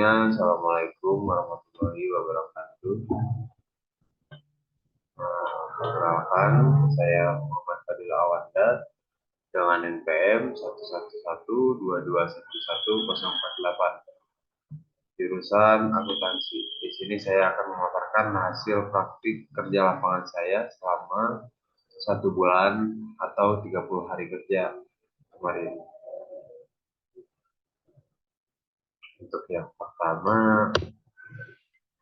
Assalamualaikum warahmatullahi wabarakatuh. Perkenalkan, saya Muhammad Fadil Awanda dengan NPM 11122111048, jurusan akuntansi. Di sini saya akan memaparkan hasil praktik kerja lapangan saya selama 1 bulan atau 30 hari kerja kemarin. Untuk yang pertama, di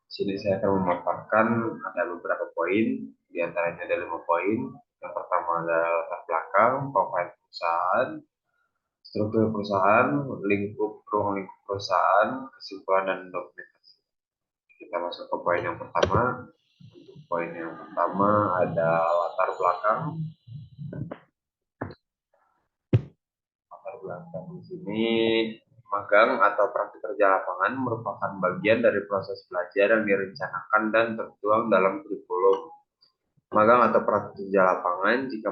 sini saya akan memaparkan ada beberapa poin, di antaranya ada 5 poin. Yang pertama adalah latar belakang, profil perusahaan, struktur perusahaan, ruang lingkup perusahaan, kesimpulan dan dokumentasi. Kita masuk ke poin yang pertama. Untuk poin yang pertama ada latar belakang. Latar belakang di sini, magang atau praktik kerja lapangan merupakan bagian dari proses belajar yang direncanakan dan tertuang dalam kurikulum. Magang atau praktik kerja lapangan juga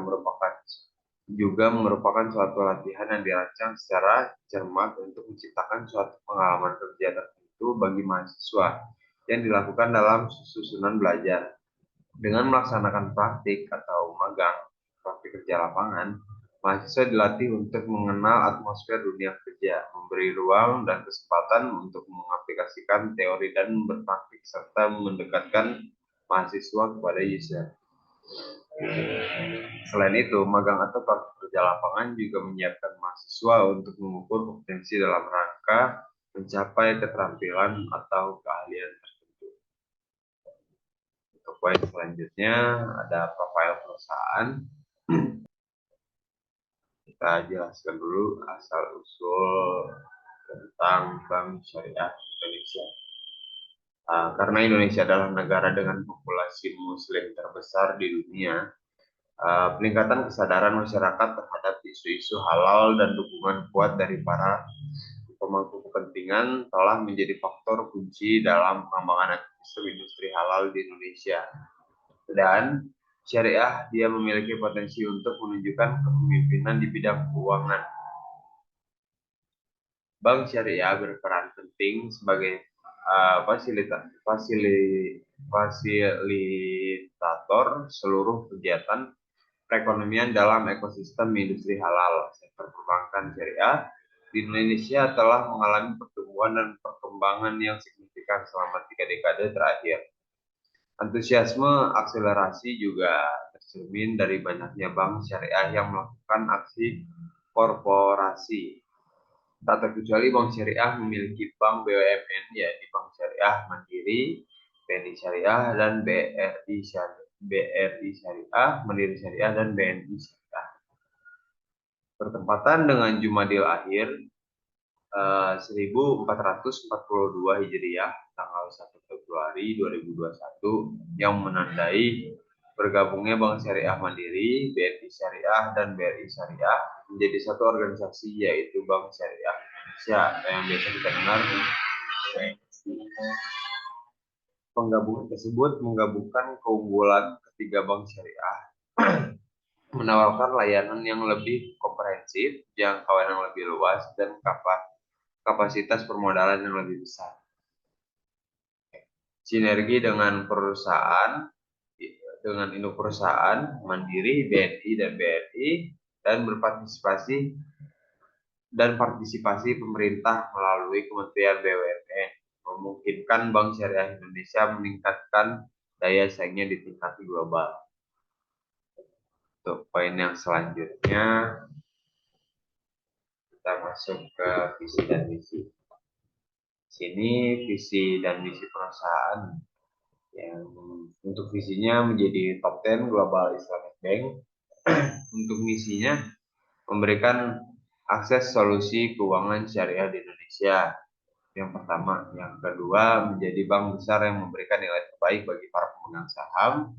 merupakan suatu latihan yang dirancang secara cermat untuk menciptakan suatu pengalaman kerja tertentu bagi mahasiswa yang dilakukan dalam susunan belajar. Dengan melaksanakan praktik atau magang, praktik kerja lapangan, mahasiswa dilatih untuk mengenal atmosfer dunia kerja, memberi ruang dan kesempatan untuk mengaplikasikan teori dan berpraktik, serta mendekatkan mahasiswa kepada user. Selain itu, magang atau praktik kerja lapangan juga menyiapkan mahasiswa untuk mengukur kompetensi dalam rangka mencapai keterampilan atau keahlian tertentu. Untuk poin selanjutnya ada profil perusahaan. Kita jelaskan dulu asal-usul tentang Bank Syariah Indonesia. Karena Indonesia adalah negara dengan populasi muslim terbesar di dunia, peningkatan kesadaran masyarakat terhadap isu-isu halal dan dukungan kuat dari para pemangku kepentingan telah menjadi faktor kunci dalam pengembangan ekosistem industri halal di Indonesia. Dan syariah dia memiliki potensi untuk menunjukkan kepemimpinan di bidang keuangan. Bank syariah berperan penting sebagai fasilitator seluruh kegiatan perekonomian dalam ekosistem industri halal. Sektor perbankan syariah di Indonesia telah mengalami pertumbuhan dan perkembangan yang signifikan selama 3 dekade terakhir. Antusiasme akselerasi juga tercermin dari banyaknya bank syariah yang melakukan aksi korporasi. Tak terkecuali bank syariah memiliki bank BUMN, yaitu Bank Syariah Mandiri, BNI Syariah, dan BRI Syariah, Mandiri Syariah, dan BNI Syariah. Bertepatan dengan Jumadil Akhir 1442 Hijriah, tanggal 1 Februari 2021, yang menandai bergabungnya Bank Syariah Mandiri, BNI Syariah, dan BRI Syariah menjadi satu organisasi, yaitu Bank Syariah Indonesia yang biasa kita dengar BSI. Penggabungan tersebut menggabungkan keunggulan ketiga bank syariah, menawarkan layanan yang lebih komprehensif, jangkauan yang lebih luas, dan kapasitas permodalan yang lebih besar. Sinergi dengan induk perusahaan Mandiri, BNI, dan BRI, dan partisipasi pemerintah melalui Kementerian BUMN memungkinkan Bank Syariah Indonesia meningkatkan daya saingnya di tingkat global. Untuk poin yang selanjutnya, kita masuk ke visi dan misi. Sini visi dan misi perusahaan yang untuk visinya menjadi top 10 Global Islamic Bank. Untuk misinya memberikan akses solusi keuangan syariah di Indonesia. Yang pertama, yang kedua menjadi bank besar yang memberikan nilai terbaik bagi para pemegang saham,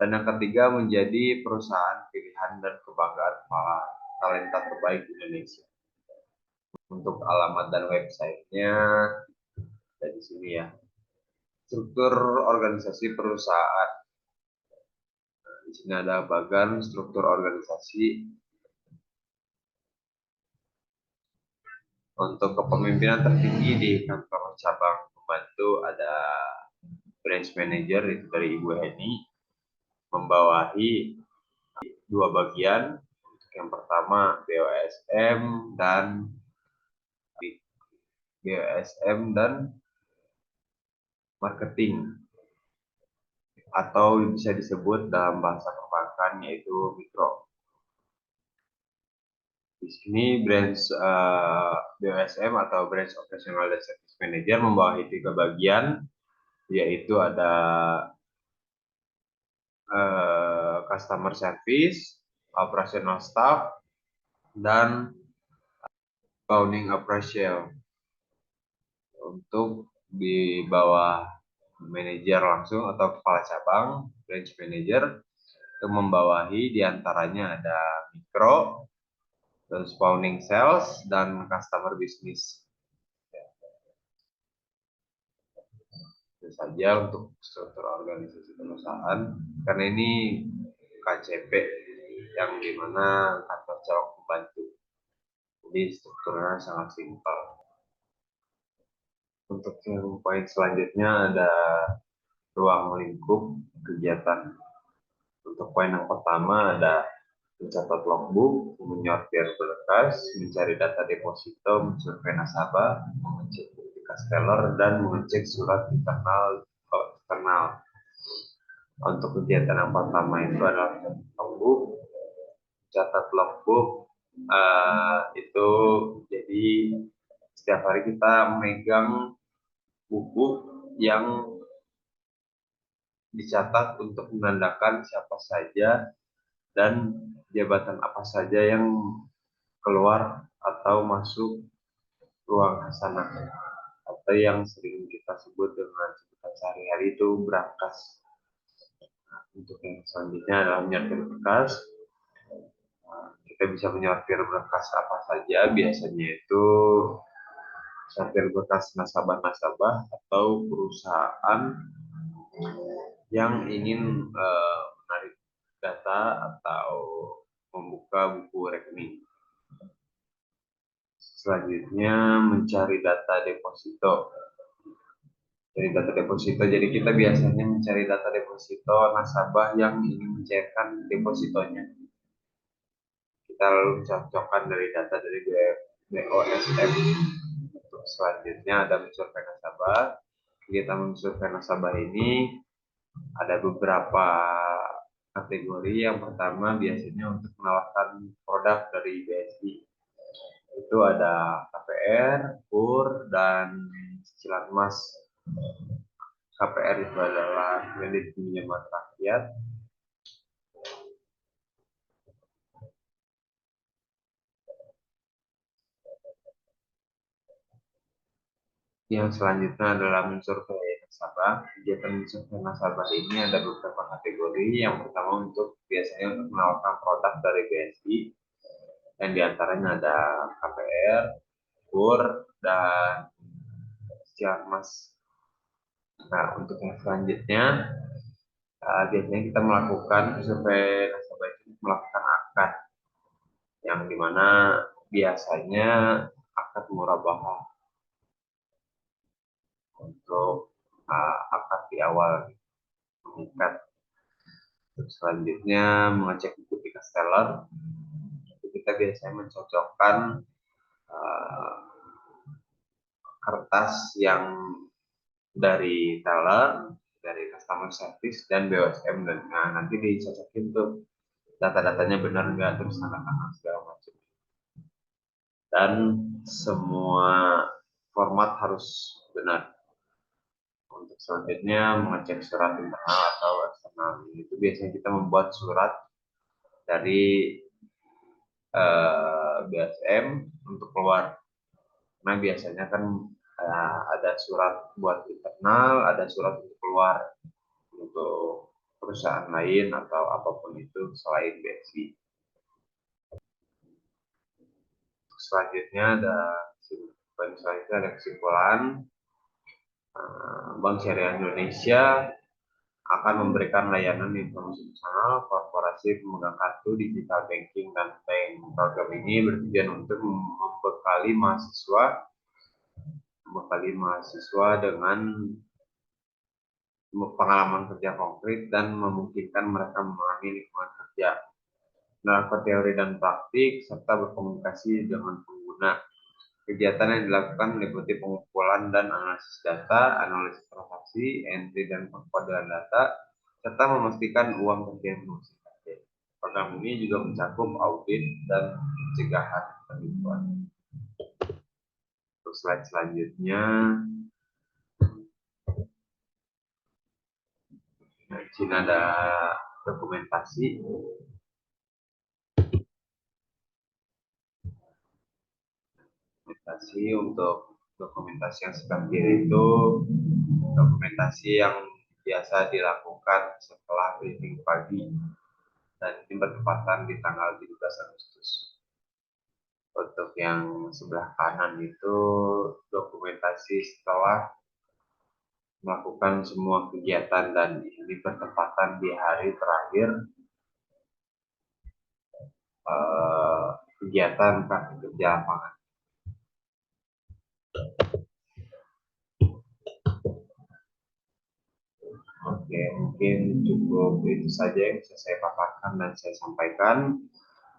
dan yang ketiga menjadi perusahaan pilihan dan kebanggaan para talenta terbaik di Indonesia. Untuk alamat dan websitenya dari sini ya. Struktur organisasi perusahaan. Di sini ada bagan struktur organisasi. Untuk kepemimpinan tertinggi di kantor cabang pembantu ada branch manager itu dari Ibu Heni, membawahi dua bagian. Yang pertama BOSM dan marketing, atau bisa disebut dalam bahasa perbankan yaitu mikro. Di sini branch BOSM atau branch operational dan service manager membawahi 3 bagian, yaitu ada customer service, operational staff, dan accounting operation. Untuk di bawah manajer langsung atau kepala cabang, branch manager, itu membawahi diantaranya ada mikro, dan spawning sales, dan customer business. Itu saja untuk struktur organisasi perusahaan, karena ini KCP yang dimana kantor cabang pembantu, jadi strukturnya sangat simpel. Untuk yang poin selanjutnya ada ruang lingkup kegiatan. Untuk poin yang pertama ada mencatat logbook, menyortir berkas, mencari data deposito, mensurvei nasabah, mengecek bukti teller, dan mengecek surat internal atau eksternal. Untuk kegiatan yang pertama itu adalah logbook. Catat logbook itu jadi setiap hari kita memegang buku yang dicatat untuk menandakan siapa saja dan jabatan apa saja yang keluar atau masuk ruang hasanah, atau yang sering kita sebut dengan sebutan sehari-hari itu brankas. Untuk yang selanjutnya adalah menyortir berkas. Kita bisa menyortir berkas apa saja, biasanya itu sortir berkas nasabah-nasabah atau perusahaan yang ingin menarik data atau membuka buku rekening. Selanjutnya mencari data deposito. Dari data deposito, jadi kita biasanya mencari data deposito nasabah yang ingin mencairkan depositonya. Kita lalu cocokkan dari data dari BOSM. Untuk selanjutnya ada mensurvei nasabah. Kita mensurvei nasabah ini ada beberapa kategori. Yang pertama biasanya untuk menawarkan produk dari BSI. Itu ada KPR, KUR, dan cicilan emas. KPR itu adalah kredit pinjaman rakyat. Yang selanjutnya adalah mensurvei nasabah. Kegiatan mensurvei nasabah ini ada beberapa kategori. Yang pertama biasanya untuk menawarkan produk dari BSI, dan diantaranya ada KPR, KUR, dan cicilan emas. Nah, untuk yang selanjutnya, biasanya kita melakukan survei nasabah itu melakukan akad, yang dimana biasanya akad murabahah untuk akad di awal mengikat. Selanjutnya mengecek bukti teller. Kita biasanya mencocokkan kertas yang dari teller, dari customer service, dan BOSM, dan nanti dicocokin tuh data-datanya benar nggak, terus tanda tangan segala macam, dan semua format harus benar. Untuk selanjutnya mengecek surat internal atau eksternal. Itu biasanya kita membuat surat dari BSM untuk keluar. Nah biasanya kan ada surat buat internal, ada surat untuk keluar untuk perusahaan lain atau apapun itu selain BSI. Selanjutnya ada kesimpulan. Bank Syariah Indonesia akan memberikan layanan informasi personal korporasi pemegang kartu digital banking dan bank. Program ini bertujuan untuk membekali mahasiswa membekali mahasiswa dengan pengalaman kerja konkret dan memungkinkan mereka memahami lingkungan kerja, menerapkan teori dan praktik, serta berkomunikasi dengan pengguna. Kegiatan yang dilakukan meliputi pengumpulan dan analisis data, analisis transaksi, entry dan pengkodean data, serta memastikan uang kerja yang dihasilkan. Program ini juga mencakup audit dan pencegahan penipuan. Untuk slide selanjutnya, di sini ada dokumentasi. Dokumentasi untuk dokumentasi yang sedang itu dokumentasi yang biasa dilakukan setelah briefing pagi dan ini bertepatan di tanggal 17 Agustus. Untuk yang sebelah kanan itu dokumentasi setelah melakukan semua kegiatan dan ini bertepatan di hari terakhir kegiatan praktik kerja lapangan. Oke, mungkin cukup itu saja yang bisa saya paparkan dan saya sampaikan.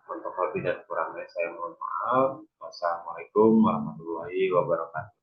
Untuk lebih dan kurangnya saya mohon maaf. Wassalamualaikum warahmatullahi wabarakatuh.